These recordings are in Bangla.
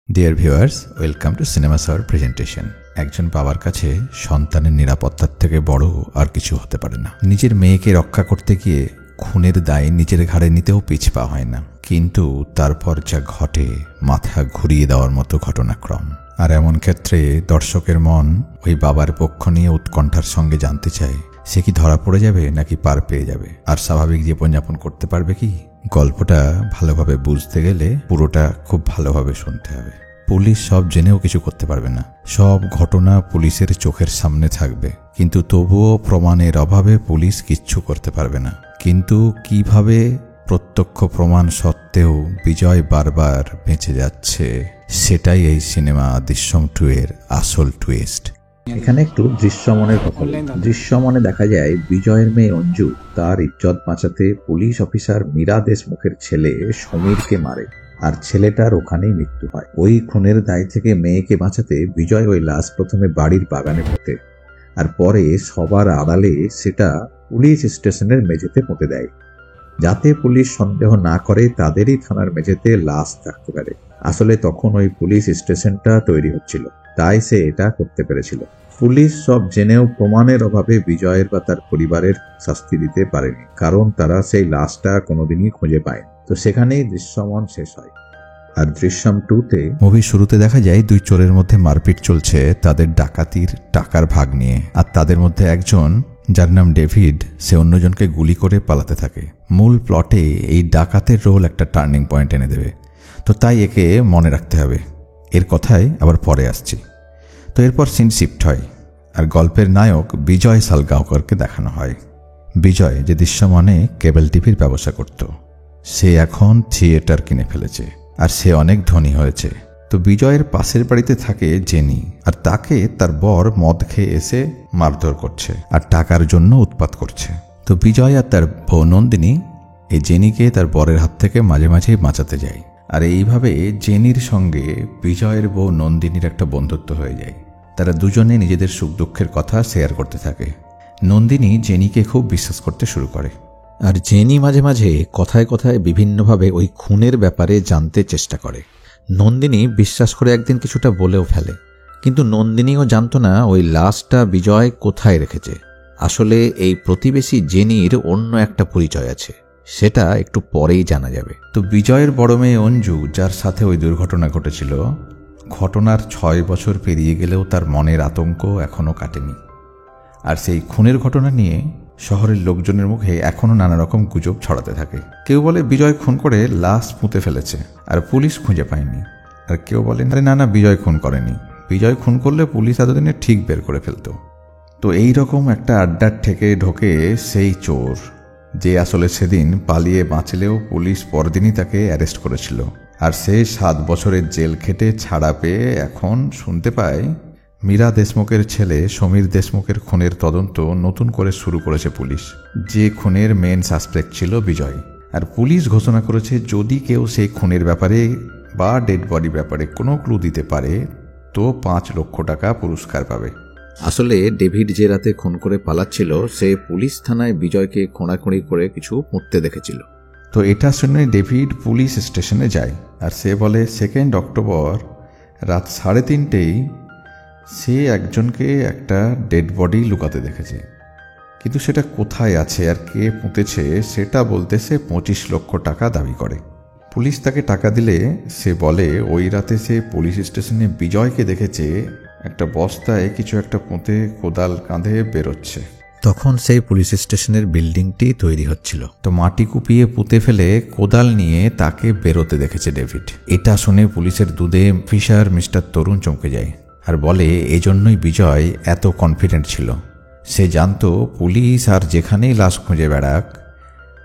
Deer viewers, welcome to cinema সাওয়ার প্রেজেন্টেশন। একজন বাবার কাছে সন্তানের নিরাপত্তার থেকে বড় আর কিছু হতে পারে না। নিজের মেয়েকে রক্ষা করতে গিয়ে খুনের দায় নিজের ঘাড়ে নিতেও পিছপা হয় না, কিন্তু তারপর যা ঘটে মাথা ঘুরিয়ে দেওয়ার মতো ঘটনাক্রম। আর এমন ক্ষেত্রে দর্শকের মন ওই বাবার পক্ষ নিয়ে উৎকণ্ঠার সঙ্গে জানতে চায়, সে কি ধরা পড়ে যাবে নাকি পার পেয়ে যাবে, আর স্বাভাবিক জীবনযাপন করতে পারবে কি। গল্পটা ভালোভাবে বুঝতে গেলে পুরোটা খুব ভালোভাবে শুনতে হবে। পুলিশ সব জেনেও কিছু করতে পারবে না, সব ঘটনা পুলিশের চোখের সামনে থাকবে, কিন্তু তবুও প্রমাণের অভাবে পুলিশ কিচ্ছু করতে পারবে না। কিন্তু কিভাবে প্রত্যক্ষ প্রমাণ সত্ত্বেও বিজয় বারবার বেঁচে যাচ্ছে, সেটাই এই সিনেমা দৃশ্যম 2 এর আসল টুইস্ট। এখানে একটু দৃশ্যমনের কথা। দৃশ্যমনে দেখা যায় বিজয়ের মেয়ে অঞ্জু তার ইজ্জত বাঁচাতে পুলিশ অফিসার মীরা দেশমুখের ছেলে সমীরকে মারে, আর ছেলেটার ওখানেই মৃত্যু হয়। ওই খুনের দায় থেকে মেয়েকে বাঁচাতে বিজয় ওই লাশ প্রথমে বাড়ির বাগানে পোঁতে, আর পরে সবার আড়ালে সেটা পুলিশ স্টেশনের মেঝেতে পুঁতে দেয়, যাতে পুলিশ সন্দেহ না করে তাদেরই থানার মেঝেতে লাশ থাকতে পারে। আসলে তখন ওই পুলিশ স্টেশনটা তৈরি হচ্ছিল, তাই সে এটা করতে পেরেছিল। পুলিশ সব জেনেও প্রমাণের অভাবে বিজয়ের বা তার পরিবারের শাস্তি দিতে পারেনি, কারণ তারা সেই লাশটা কোনোদিনই খুঁজে পায়নি। তো সেখানেই দৃশ্যমন শেষ হয়। আর দৃশ্যম 2-তে মুভির শুরুতে দেখা যায় দুই চোরের মধ্যে মারপিট চলছে তাদের ডাকাতির টাকার ভাগ নিয়ে। আর তাদের মধ্যে একজন, যার নাম ডেভিড, সে অন্যজনকে গুলি করে পালাতে থাকে। মূল প্লটে এই ডাকাতের রোল একটা টার্নিং পয়েন্ট এনে দেবে, তো তাই একে মনে রাখতে হবে। এর কথায় আবার পরে আসছি। তো এরপর সিন শিফট হয়, আর গল্পের নায়ক বিজয় সালগাঁওকরকে দেখানো হয়। বিজয় যে দৃশ্যমানে কেবল টিভির ব্যবসা করত, সে এখন থিয়েটার কিনে ফেলেছে, আর সে অনেক ধনী হয়েছে। তো বিজয়ের পাশের বাড়িতে থাকে জেনি, আর তাকে তার বর মদ খেয়ে এসে মারধর করছে আর টাকার জন্য উৎপাত করছে। তো বিজয় আর তার বউ নন্দিনী এই জেনিকে তার বরের হাত থেকে মাঝে মাঝেই বাঁচাতে যায়। আর এইভাবে জেনির সঙ্গে বিজয়ের বউ নন্দিনীর একটা বন্ধুত্ব হয়ে যায়। তারা দুজনে নিজেদের সুখ দুঃখের কথা শেয়ার করতে থাকে। নন্দিনী জেনিকে খুব বিশ্বাস করতে শুরু করে, আর জেনি মাঝে মাঝে কথায় কথায় বিভিন্নভাবে ওই খুনের ব্যাপারে জানতে চেষ্টা করে। নন্দিনী বিশ্বাস করে একদিন কিছুটা বলেও ফেলে, কিন্তু নন্দিনীও জানতো না ওই লাশটা বিজয় কোথায় রেখেছে। আসলে এই প্রতিবেশী জেনির অন্য একটা পরিচয় আছে, সেটা একটু পরেই জানা যাবে। তো বিজয়ের বড় মেয়ে অঞ্জু, যার সাথে ওই দুর্ঘটনা ঘটেছিল, ঘটনার 6 বছর পেরিয়ে গেলেও তার মনের আতঙ্ক এখনও কাটেনি। আর সেই খুনের ঘটনা নিয়ে শহরের লোকজনের মুখে এখনও নানা রকম গুজব ছড়াতে থাকে। কেউ বলে বিজয় খুন করে লাশ পুঁতে ফেলেছে আর পুলিশ খুঁজে পায়নি, আর কেউ বলে না না, বিজয় খুন করেনি, বিজয় খুন করলে পুলিশ এতদিনে ঠিক বের করে ফেলতো। তো এই রকম একটা আড্ডার থেকে ঢোকে সেই চোর, যে আসলে সেদিন পালিয়ে বাঁচলেও পুলিশ পরদিনই তাকে অ্যারেস্ট করেছিল। আর সে 7 বছরের জেল খেটে ছাড়া পেয়ে এখন শুনতে পায় মীরা দেশমুখের ছেলে সমীর দেশমুখের খুনের তদন্ত নতুন করে শুরু করেছে পুলিশ, যে খুনের মেন সাসপেক্ট ছিল বিজয়। আর পুলিশ ঘোষণা করেছে যদি কেউ সেই খুনের ব্যাপারে বা ডেড বডি ব্যাপারে কোনো ক্লু দিতে পারে তো 5 লক্ষ টাকা পুরস্কার পাবে। আসলে ডেভিড যে রাতে খুন করে পালাচ্ছিল, সে পুলিশ থানায় বিজয়কে খোঁড়াখুঁড়ি করে কিছু মুততে দেখেছিল। তো এটা শুনে ডেভিড পুলিশ স্টেশনে যায়, আর সে বলে 2 অক্টোবর রাত 3:30 সে একজনকে একটা ডেড বডি লুকাতে দেখেছে, কিন্তু সেটা কোথায় আছে আর কে পুঁতেছে সেটা বলতে সে 25 লক্ষ টাকা দাবি করে। পুলিশ তাকে টাকা দিলে সে বলে ওই রাতে সে পুলিশ স্টেশনে বিজয়কে দেখেছে একটা বস্তায় কিছু একটা পুঁতে কোদাল কাঁধে বেরোচ্ছে। তখন সেই পুলিশ স্টেশনের বিল্ডিংটি তৈরি হচ্ছিল, তো মাটি কুপিয়ে পুঁতে ফেলে কোদাল নিয়ে তাকে বেরোতে দেখেছে ডেভিড। এটা শুনে পুলিশের দুধে অফিসার মিস্টার তরুণ চমকে যায়, আর বলে এজন্যই বিজয় এত কনফিডেন্ট ছিল। সে জানতো পুলিশ আর যেখানেই লাশ খুঁজে বেড়াক,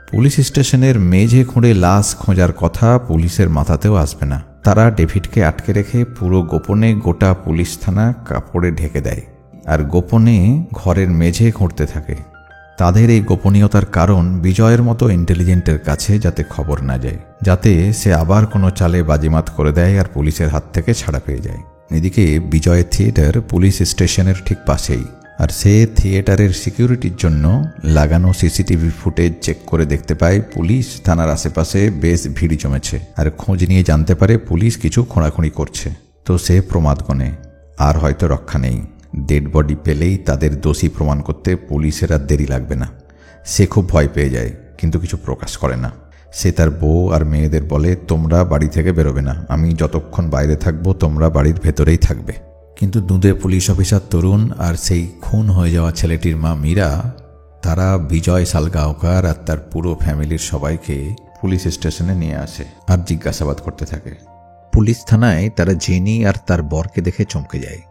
পুলিশ স্টেশনের মেঝে খুঁড়ে লাশ খোঁজার কথা পুলিশের মাথাতেও আসবে না। তারা ডেভিডকে আটকে রেখে পুরো গোপনে গোটা পুলিশ থানা কাপড়ে ঢেকে দেয়, আর গোপনে ঘরের মেঝে খুঁড়তে থাকে। তাদের এই গোপনীয়তার কারণ বিজয়ের মতো ইন্টেলিজেন্টের কাছে যাতে খবর না যায়, যাতে সে আবার কোনো চালে বাজিমাত করে দেয় আর পুলিশের হাত থেকে ছাড়া পেয়ে যায়। এদিকে বিজয় থিয়েটার পুলিশ স্টেশনের ঠিক পাশেই, আর সে থিয়েটারের সিকিউরিটির জন্য লাগানো সিসিটিভি ফুটেজ চেক করে দেখতে পায় পুলিশ থানার আশেপাশে বেশ ভিড় জমেছে, আর খোঁজ নিয়ে জানতে পারে পুলিশ কিছু খোঁড়াখুঁড়ি করছে। তো সে প্রমাদ গণে আর হয়তো রক্ষা নেই, ডেড বডি পেলেই তাদের দোষী প্রমাণ করতে পুলিশের আর দেরি লাগবে না। সে খুব ভয় পেয়ে যায়, কিন্তু কিছু প্রকাশ করে না। সে তার বউ আর মেয়েদের বলে, তোমরা বাড়ি থেকে বেরোবে না, আমি যতক্ষণ বাইরে থাকবো তোমরা বাড়ির ভেতরেই থাকবে। কিন্তু দুধে পুলিশ অফিসার তরুণ আর সেই খুন হয়ে যাওয়া ছেলেটির মা মীরা, তারা বিজয় সালগাঁওকার আর তার পুরো ফ্যামিলির সবাইকে পুলিশ স্টেশনে নিয়ে আসে আর জিজ্ঞাসাবাদ করতে থাকে। পুলিশ থানায় তারা জেনি আর তার বরকে দেখে চমকে যায়।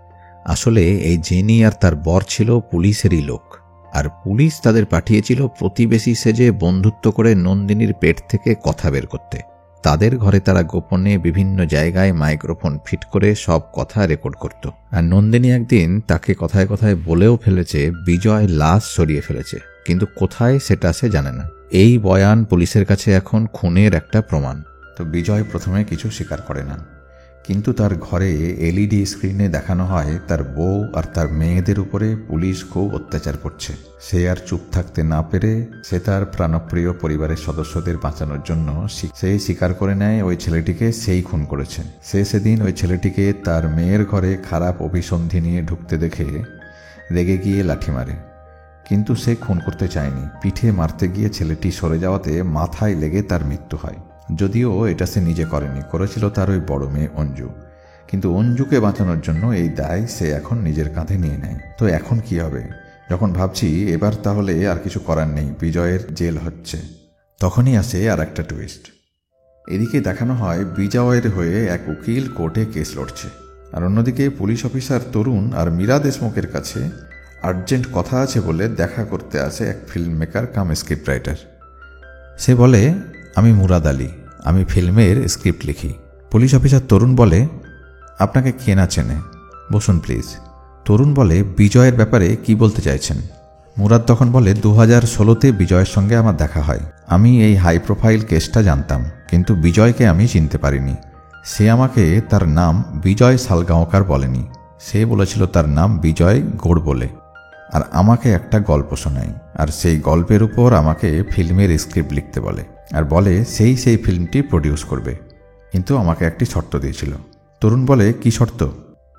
আসলে এই জেনি আর তার বর ছিল পুলিশেরই লোক, আর পুলিশ তাদের পাঠিয়েছিল প্রতিবেশী সেজে বন্ধুত্ব করে নন্দিনীর পেট থেকে কথা বের করতে। তাদের ঘরে তারা গোপনে বিভিন্ন জায়গায় মাইক্রোফোন ফিট করে সব কথা রেকর্ড করত। আর নন্দিনী একদিন তাকে কথায় কথায় বলেও ফেলেছে বিজয় লাশ সরিয়ে ফেলেছে, কিন্তু কোথায় সেটা সে জানে না। এই বয়ান পুলিশের কাছে এখন খুনের একটা প্রমাণ। তো বিজয় প্রথমে কিছু স্বীকার করে না, কিন্তু তার ঘরে এলইডি স্ক্রিনে দেখানো হয় তার বউ আর তার মেয়েদের উপরে পুলিশ খুব অত্যাচার করছে। সে আর চুপ থাকতে না পেরে সে তার প্রাণপ্রিয় পরিবারের সদস্যদের বাঁচানোর জন্য সে স্বীকার করে নেয় ওই ছেলেটিকে সেই খুন করেছে। সে সেদিন ওই ছেলেটিকে তার মেয়ের ঘরে খারাপ অভিসন্ধি নিয়ে ঢুকতে দেখে রেগে গিয়ে লাঠি মারে, কিন্তু সে খুন করতে চায়নি। পিঠে মারতে গিয়ে ছেলেটি সরে যাওয়াতে মাথায় লেগে তার মৃত্যু হয়। যদিও এটা সে নিজে করেনি, করেছিল তার ওই বড় মেয়ে অঞ্জু, কিন্তু অঞ্জুকে বাঁচানোর জন্য এই দায় সে এখন নিজের কাঁধে নিয়ে নেয়। তো এখন কি হবে? যখন ভাবছি এবার তাহলে আর কিছু করার নেই, বিজয়ের জেল হচ্ছে, তখনই আসে আর একটা টুইস্ট। এদিকে দেখানো হয় বিজয়ের হয়ে এক উকিল কোর্টে কেস লড়ছে, আর অন্যদিকে পুলিশ অফিসার তরুণ আর মীরা দেশমুখের কাছে আর্জেন্ট কথা আছে বলে দেখা করতে আসে এক ফিল্ম মেকার কাম স্ক্রিপ্ট রাইটার। সে বলে, আমি মুরাদ আলী, আমি ফিল্মের স্ক্রিপ্ট লিখি। পুলিশ অফিসার তরুণ বলে, আপনাকে কে না চেনে, বসুন প্লিজ। তরুণ বলে, বিজয়ের ব্যাপারে কি বলতে চাইছেন? মুরাদ তখন বলে, 2016-তে বিজয়ের সঙ্গে আমার দেখা হয়। আমি এই হাই প্রোফাইল কেসটা জানতাম, কিন্তু বিজয়কে আমি চিনতে পারিনি। সে আমাকে তার নাম বিজয় সালগাঁওকার বলেনি, সে বলেছিল তার নাম বিজয় গোড় বলে, আর আমাকে একটা গল্প শোনায়, আর সেই গল্পের উপর আমাকে ফিল্মের স্ক্রিপ্ট লিখতে বলে, আর বলে সেই ফিল্মটি প্রডিউস করবে, কিন্তু আমাকে একটি শর্ত দিয়েছিল। তরুণ বলে, কি শর্ত?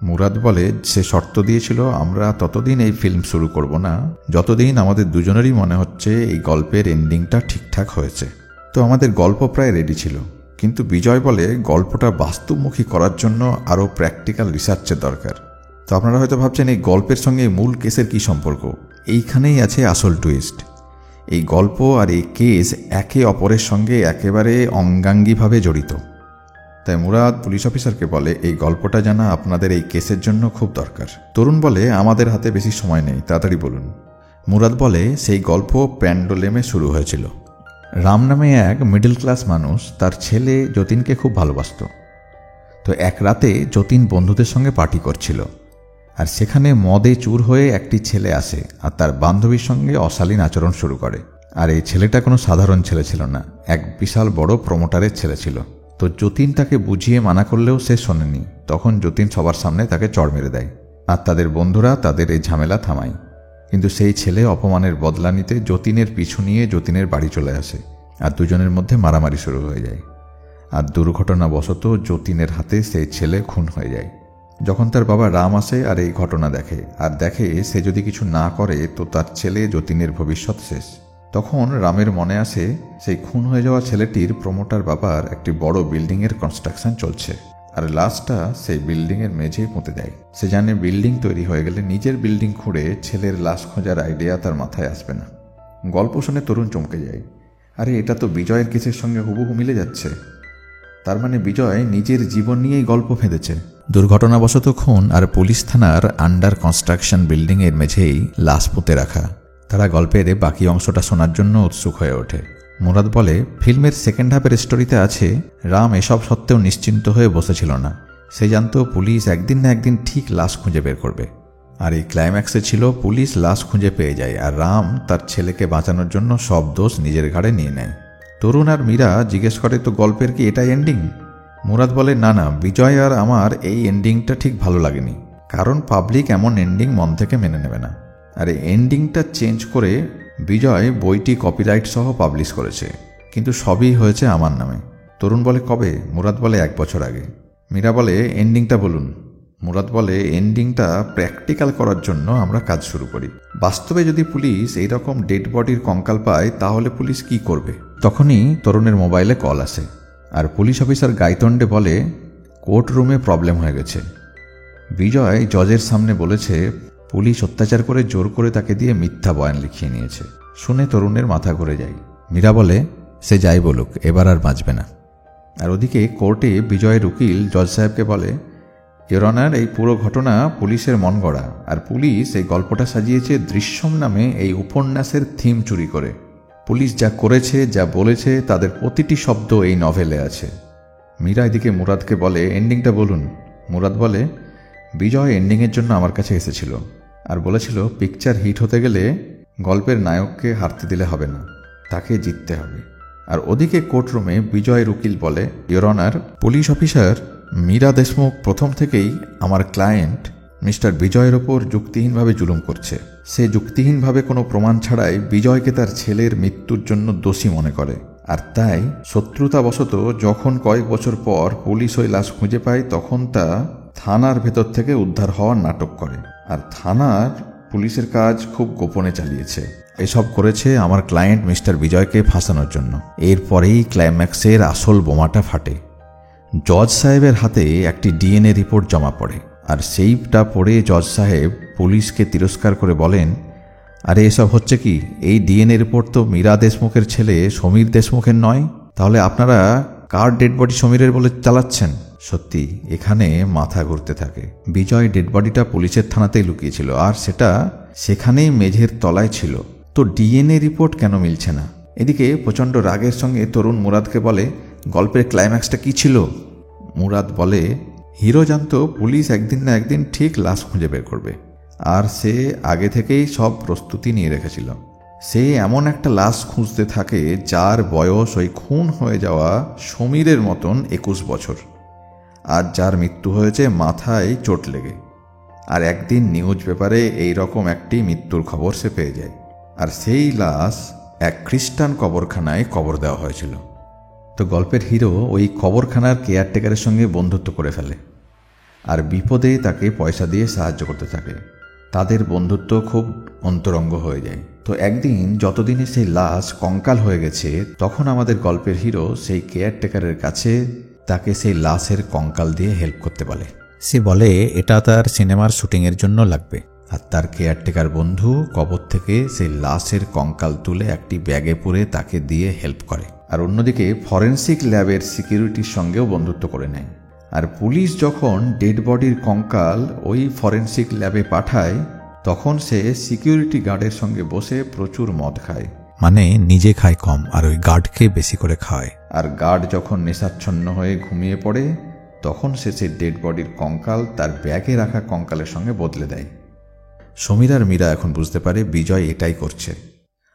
মুরাদ বলে, সে শর্ত দিয়েছিল আমরা ততদিন এই ফিল্ম শুরু করব না যতদিন আমাদের দুজনেরই মনে হচ্ছে এই গল্পের এন্ডিংটা ঠিকঠাক হয়েছে। তো আমাদের গল্প প্রায় রেডি ছিল, কিন্তু বিজয় বলে গল্পটা বাস্তবমুখী করার জন্য আরও প্র্যাকটিক্যাল রিসার্চের দরকার। তো আপনারা হয়তো ভাবছেন এই গল্পের সঙ্গে মূল কেসের কি সম্পর্ক? এইখানেই আছে আসল টুইস্ট। এই গল্প আর এই কেস একে অপরের সঙ্গে একেবারে অঙ্গাঙ্গিভাবে জড়িত। তাই মুরাদ পুলিশ অফিসারকে বলে, এই গল্পটা জানা আপনাদের এই কেসের জন্য খুব দরকার। তরুণ বলে, আমাদের হাতে বেশি সময় নেই, তাড়াতাড়ি বলুন। মুরাদ বলে, সেই গল্প প্যান্ডোলেমে শুরু হয়েছিল। রাম নামে এক মিডল ক্লাস মানুষ তার ছেলে যতীনকে খুব ভালোবাসত। তো এক রাতে যতীন বন্ধুদের সঙ্গে পার্টি করছিল, আর সেখানে মদে চুর হয়ে একটি ছেলে আসে আর তার বান্ধবীর সঙ্গে অশালীন আচরণ শুরু করে। আর এই ছেলেটা কোনো সাধারণ ছেলে ছিল না, এক বিশাল বড় প্রমোটারের ছেলে ছিল। তো যতীন তাকে বুঝিয়ে মানা করলেও সে শোনেনি। তখন যতীন সবার সামনে তাকে চড় মেরে দেয়, আর তাদের বন্ধুরা তাদের এই ঝামেলা থামায়। কিন্তু সেই ছেলে অপমানের বদলা নিতে যতীনের পিছু নিয়ে যতীনের বাড়ি চলে আসে, আর দুজনের মধ্যে মারামারি শুরু হয়ে যায়। আর দুর্ঘটনাবশত যতীনের হাতে সেই ছেলে খুন হয়ে যায়। যখন তার বাবা রাম আসে আর এই ঘটনা দেখে, আর দেখে সে যদি কিছু না করে তো তার ছেলে যতীনের ভবিষ্যৎ শেষ, তখন রামের মনে আসে সেই খুন হয়ে যাওয়া ছেলেটির প্রমোটার বাবার একটি বড় বিল্ডিংয়ের কনস্ট্রাকশন চলছে, আর লাশটা সেই বিল্ডিংয়ের মেঝেই পুঁতে দেয়। সে জানে বিল্ডিং তৈরি হয়ে গেলে নিজের বিল্ডিং খুঁড়ে ছেলের লাশ খোঁজার আইডিয়া তার মাথায় আসবে না। গল্প শুনে তরুণ চমকে যায়, আরে এটা তো বিজয়ের কেসের সঙ্গে হুবহু মিলে যাচ্ছে। তার মানে বিজয় নিজের জীবন নিয়েই গল্প ফেঁদেছে। দুর্ঘটনাবশত খুন আর পুলিশ থানার আন্ডার কনস্ট্রাকশন বিল্ডিংয়ের মেঝেই লাশ পুঁতে রাখা। তারা গল্পের বাকি অংশটা শোনার জন্য উৎসুক হয়ে ওঠে। মুরাদ বলে, ফিল্মের সেকেন্ড হাফের স্টোরিতে আছে রাম এসব সত্ত্বেও নিশ্চিন্ত হয়ে বসেছিল না। সে জানত পুলিশ একদিন না একদিন ঠিক লাশ খুঁজে বের করবে, আর এই ক্লাইম্যাক্সে ছিল পুলিশ লাশ খুঁজে পেয়ে যায় আর রাম তার ছেলেকে বাঁচানোর জন্য সব দোষ নিজের ঘাড়ে নিয়ে নেয়। তরুণ আর মীরা জিজ্ঞেস করে, তো গল্পের কি এটাই এন্ডিং? মুরাদ বলে, না না, বিজয় আর আমার এই এন্ডিংটা ঠিক ভালো লাগেনি, কারণ পাবলিক এমন এন্ডিং মন থেকে মেনে নেবে না। আর এন্ডিংটা চেঞ্জ করে বিজয় বইটি কপিরাইট সহ পাবলিশ করেছে, কিন্তু সবই হয়েছে আমার নামে। তরুণ বলে কবে? মুরাদ বলে 1 বছর আগে। মীরা বলে এন্ডিংটা বলুন। মুরাদ বলে এন্ডিংটা প্র্যাকটিক্যাল করার জন্য আমরা কাজ শুরু করি। বাস্তবে যদি পুলিশ এইরকম ডেড বডির কঙ্কাল পায় তাহলে পুলিশ কি করবে? তখনই তরুণের মোবাইলে কল আসে, আর পুলিশ অফিসার গাইতন্ডে বলে কোর্ট রুমে প্রবলেম হয়ে গেছে। বিজয় জজের সামনে বলেছে পুলিশ অত্যাচার করে জোর করে তাকে দিয়ে মিথ্যা বয়ান লিখিয়ে নিয়েছে। শুনে তরুণের মাথা ঘুরে যায়। মীরা বলে সে যাই বলুক, এবার আর বাঁচবে না। আর ওদিকে কোর্টে বিজয়ের উকিল জজ সাহেবকে বলে, ইওর অনার, এই পুরো ঘটনা পুলিশের মন গড়া, আর পুলিশ এই গল্পটা সাজিয়েছে দৃশ্যম নামে এই উপন্যাসের থিম চুরি করে। পুলিশ যা করেছে, যা বলেছে, তাদের প্রতিটি শব্দ এই নভেলে আছে। মীরা এদিকে মুরাদকে বলে এন্ডিংটা বলুন। মুরাদ বলে বিজয় এন্ডিংয়ের জন্য আমার কাছে এসেছিল আর বলেছিল পিকচার হিট হতে গেলে গল্পের নায়ককে হারতে দিলে হবে না, তাকে জিততে হবে। আর ওদিকে কোর্টরুমে বিজয়ের উকিল বলে, your honour, police officer Meera Deshmukh প্রথম থেকেই আমার ক্লায়েন্ট মিস্টার বিজয়ের ওপর যুক্তিহীনভাবে জুলুম করছে। সে যুক্তিহীনভাবে কোনো প্রমাণ ছাড়াই বিজয়কে তার ছেলের মৃত্যুর জন্য দোষী মনে করে, আর তাই শত্রুতাবশত যখন কয়েক বছর পর পুলিশ ওই লাশ খুঁজে পায় তখন তা থানার ভেতর থেকে উদ্ধার হওয়ার নাটক করে। আর থানার পুলিশের কাজ খুব গোপনে চালিয়েছে। এসব করেছে আমার ক্লায়েন্ট মিস্টার বিজয়কে ফাঁসানোর জন্য। এরপরেই ক্লাইম্যাক্সের আসল বোমাটা ফাটে। জজ সাহেবের হাতে একটি ডিএনএ রিপোর্ট জমা পড়ে, আর সেইটা পড়ে জজ সাহেব পুলিশকে তিরস্কার করে বলেন, আরে এসব হচ্ছে কি? এই ডিএনএ রিপোর্ট তো মীরা দেশমুখের ছেলে সমীর দেশমুখের নয়, তাহলে আপনারা কার ডেড বডি সমীরের বলে চালাচ্ছেন? সত্যি এখানে মাথা ঘুরতে থাকে। বিজয় ডেড বডিটা পুলিশের থানাতেই লুকিয়েছিল, আর সেটা সেখানেই মেঝের তলায় ছিল, তো ডিএনএ রিপোর্ট কেন মিলছে না? এদিকে প্রচণ্ড রাগের সঙ্গে তরুণ মুরাদকে বলে, গল্পের ক্লাইম্যাক্সটা কি ছিল? মুরাদ বলে, হিরো জানতো পুলিশ একদিন না একদিন ঠিক লাশ খুঁজে বের করবে, আর সে আগে থেকেই সব প্রস্তুতি নিয়ে রেখেছিল। সে এমন একটা লাশ খুঁজতে থাকে যার বয়স ওই খুন হয়ে যাওয়া সমীরের মতন 21 বছর, আর যার মৃত্যু হয়েছে মাথায় চোট লেগে। আর একদিন নিউজ পেপারে এই রকম একটি মৃত্যুর খবর সে পেয়ে যায়, আর সেই লাশ এক খ্রিস্টান কবরখানায় কবর দেওয়া হয়েছিল। তো গল্পের হিরো ওই কবরখানার কেয়ারটেকারের সঙ্গে বন্ধুত্ব করে ফেলে, আর বিপদে তাকে পয়সা দিয়ে সাহায্য করতে থাকে। তাদের বন্ধুত্ব খুব অন্তরঙ্গ হয়ে যায়। তো একদিন যতদিনে সেই লাশ কঙ্কাল হয়ে গেছে, তখন আমাদের গল্পের হিরো সেই কেয়ারটেকারের কাছে তাকে সেই লাশের কঙ্কাল দিয়ে হেল্প করতে বলে। সে বলে এটা তার সিনেমার শুটিংয়ের জন্য লাগবে, আর তার কেয়ারটেকার বন্ধু কবর থেকে সেই লাশের কঙ্কাল তুলে একটি ব্যাগে পুরে তাকে দিয়ে হেল্প করে। আর অন্যদিকে ফরেন্সিক ল্যাবের সিকিউরিটির সঙ্গেও বন্ধুত্ব করে নেয়। আর পুলিশ যখন ডেড বডির কঙ্কাল ওই ফরেন্সিক ল্যাবে পাঠায়, তখন সে সিকিউরিটি গার্ডের সঙ্গে বসে প্রচুর মদ খায়, মানে নিজে খায় কম আর ওই গার্ডকে বেশি করে খায়। আর গার্ড যখন নেশাচ্ছন্ন হয়ে ঘুমিয়ে পড়ে, তখন সে সেই ডেড বডির কঙ্কাল তার ব্যাগে রাখা কঙ্কালের সঙ্গে বদলে দেয়। সমীর আর মীরা এখন বুঝতে পারে বিজয় এটাই করছে,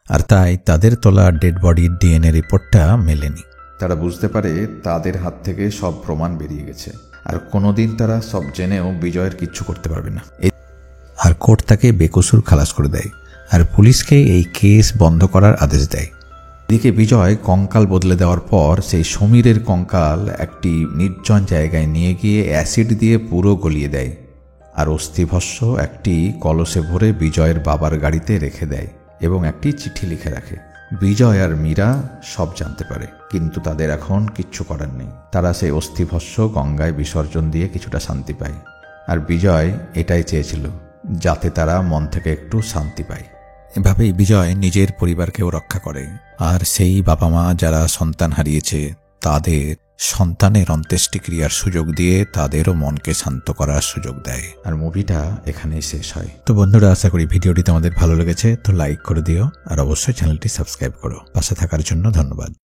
আর তাই তাদের তোলা ডেড বডির ডিএনএ রিপোর্টটা মেলেনি। তারা বুঝতে পারে তাদের হাত থেকে সব প্রমাণ বেরিয়ে গেছে, আর কোনোদিন তারা সব জেনেও বিজয়ের কিচ্ছু করতে পারবে না। আর কোর্ট তাকে বেকসুর খালাস করে দেয়, আর পুলিশকে এই কেস বন্ধ করার আদেশ দেয়। এদিকে বিজয় কঙ্কাল বদলে দেওয়ার পর সেই সমীরের কঙ্কাল একটি নির্জন জায়গায় নিয়ে গিয়ে অ্যাসিড দিয়ে পুরো গলিয়ে দেয়, আর অস্থিভস্য একটি কলসে ভরে বিজয়ের বাবার গাড়িতে রেখে দেয় এবং একটি চিঠি লিখে রাখে। বিজয় আর মীরা সব জানতে পারে, কিন্তু তাদের এখন কিচ্ছু করার নেই। তারা সেই অস্থিভস্য গঙ্গায় বিসর্জন দিয়ে কিছুটা শান্তি পায়, আর বিজয় এটাই চেয়েছিল, যাতে তারা মন থেকে একটু শান্তি পায়। এভাবেই বিজয় নিজের পরিবারকেও রক্ষা করে, আর সেই বাবা মা যারা সন্তান হারিয়েছে তাদের সন্তানের অন্ত্যেষ্টিক্রিয়ার সুযোগ দিয়ে তাদেরও মনকে শান্ত করার সুযোগ দেয়। আর মুভিটা এখানেই শেষ হয়। তো বন্ধুরা, আশা করি ভিডিওটি তোমাদের ভালো লেগেছে। তো লাইক করে দিও, আর অবশ্যই চ্যানেলটি সাবস্ক্রাইব করো। পাশে থাকার জন্য ধন্যবাদ।